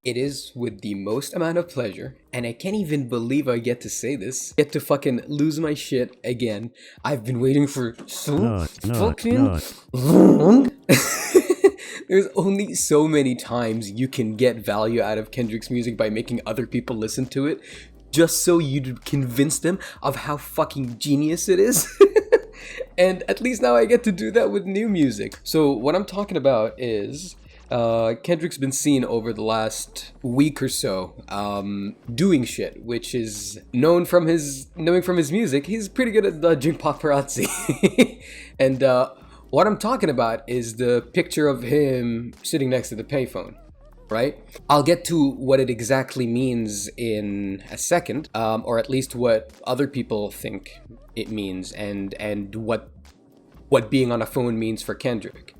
It is with the most amount of pleasure, and I can't even believe I get to say this. Get to fucking lose my shit again. I've been waiting for so fucking long. There's only so many times you can get value out of Kendrick's music by making other people listen to it, just so you'd convince them of how fucking genius it is. And at least now I get to do that with new music. So what I'm talking about is Kendrick's been seen over the last week or so doing shit, which is knowing from his music. He's pretty good at dodging paparazzi. And what I'm talking about is the picture of him sitting next to the payphone, right? I'll get to what it exactly means in a second, or at least what other people think it means, and what being on a phone means for Kendrick.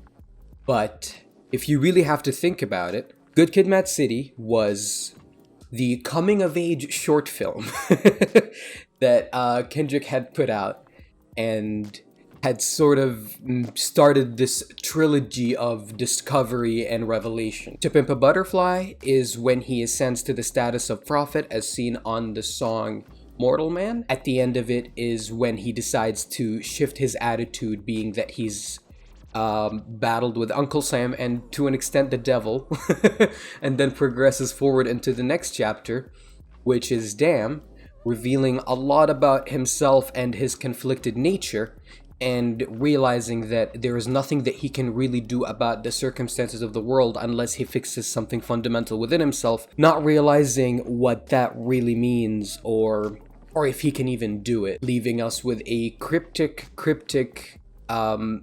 But if you really have to think about it, Good Kid, Mad City was the coming-of-age short film that Kendrick had put out and had sort of started this trilogy of discovery and revelation. To Pimp a Butterfly is when he ascends to the status of prophet as seen on the song Mortal Man. At the end of it is when he decides to shift his attitude, being that he's battled with Uncle Sam and to an extent the devil, and then progresses forward into the next chapter, which is Damn, revealing a lot about himself and his conflicted nature, and realizing that there is nothing that he can really do about the circumstances of the world unless he fixes something fundamental within himself, not realizing what that really means or if he can even do it, leaving us with a cryptic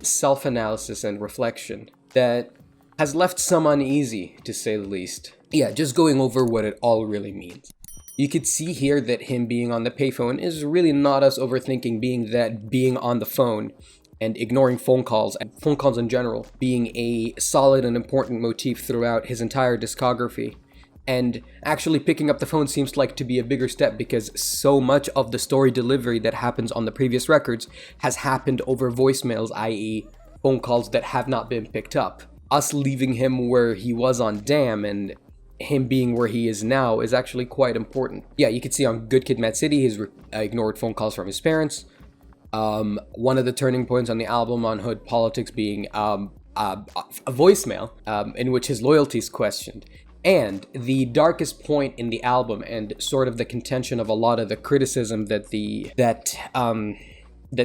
self-analysis and reflection that has left some uneasy, to say the least. Yeah, just going over what it all really means. You could see here that him being on the payphone is really not us overthinking being on the phone and ignoring phone calls in general, being a solid and important motif throughout his entire discography. And actually picking up the phone seems like to be a bigger step because so much of the story delivery that happens on the previous records has happened over voicemails, i.e. phone calls that have not been picked up. Us leaving him where he was on Damn and him being where he is now is actually quite important. Yeah, you could see on Good Kid, Mad City, he's ignored phone calls from his parents. One of the turning points on the album on Hood Politics being a voicemail in which his loyalty is questioned. And the darkest point in the album and sort of the contention of a lot of the criticism that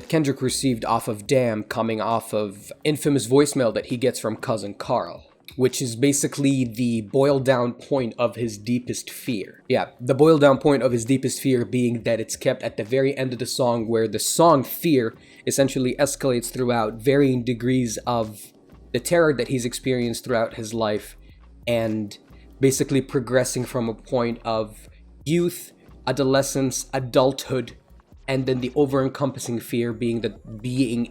Kendrick received off of Damn, coming off of infamous voicemail that he gets from Cousin Carl, which is basically the boiled down point of his deepest fear. Yeah, the boiled down point of his deepest fear being that it's kept at the very end of the song, where the song Fear essentially escalates throughout varying degrees of the terror that he's experienced throughout his life, and basically progressing from a point of youth, adolescence, adulthood, and then the over-encompassing fear being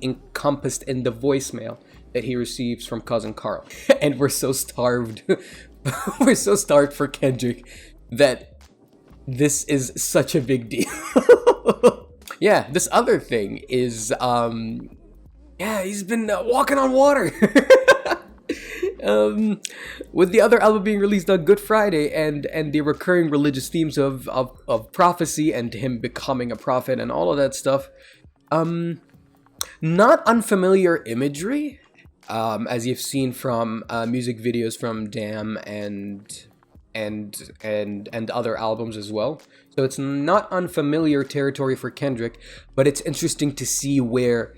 encompassed in the voicemail that he receives from Cousin Carl. And we're so starved. We're so starved for Kendrick that this is such a big deal. Yeah, this other thing is, he's been walking on water. With the other album being released on Good Friday and the recurring religious themes of prophecy and him becoming a prophet and all of that stuff, not unfamiliar imagery, as you've seen from music videos from Damn and other albums as well. So it's not unfamiliar territory for Kendrick, but it's interesting to see where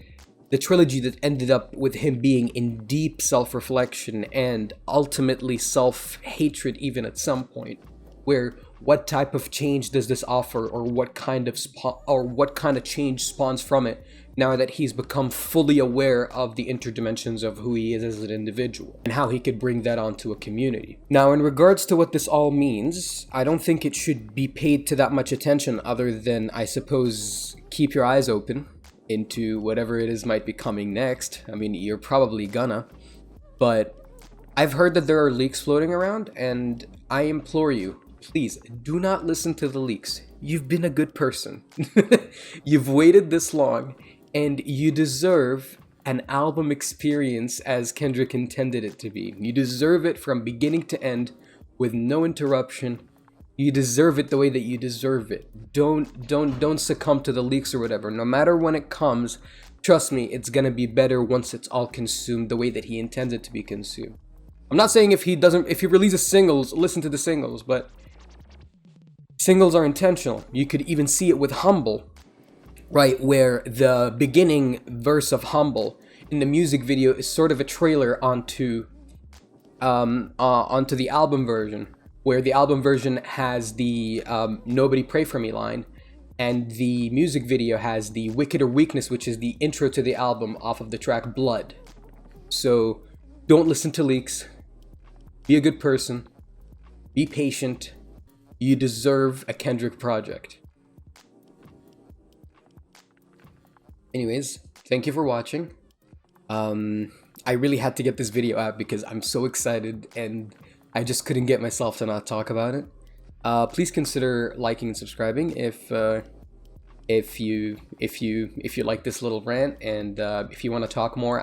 the trilogy that ended up with him being in deep self-reflection and ultimately self-hatred even at some point, where what type of change does this offer, or what kind of change spawns from it now that he's become fully aware of the interdimensions of who he is as an individual and how he could bring that onto a community. Now, in regards to what this all means, I don't think it should be paid to that much attention other than, I suppose, keep your eyes open into whatever it is might be coming next. I mean, you're probably gonna. But I've heard that there are leaks floating around, and I implore you, please, do not listen to the leaks. You've been a good person. You've waited this long, and you deserve an album experience as Kendrick intended it to be. You deserve it from beginning to end, with no interruption. You deserve it the way that you deserve it. Don't succumb to the leaks or whatever. No matter when it comes, trust me, it's gonna be better once it's all consumed the way that he intends it to be consumed. I'm not saying if he releases singles, listen to the singles, but singles are intentional. You could even see it with Humble, right, where the beginning verse of Humble in the music video is sort of a trailer onto the album version, where the album version has the Nobody Pray For Me line, and the music video has the Wicked or Weakness, which is the intro to the album off of the track Blood. So don't listen to leaks. Be a good person. Be patient. You deserve a Kendrick project. Anyways, thank you for watching. I really had to get this video out because I'm so excited and I just couldn't get myself to not talk about it. Please consider liking and subscribing if you like this little rant, and if you want to talk more,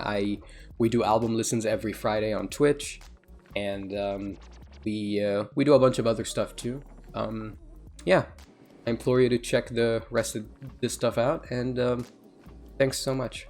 we do album listens every Friday on Twitch, and we do a bunch of other stuff too. Yeah, I implore you to check the rest of this stuff out, and thanks so much.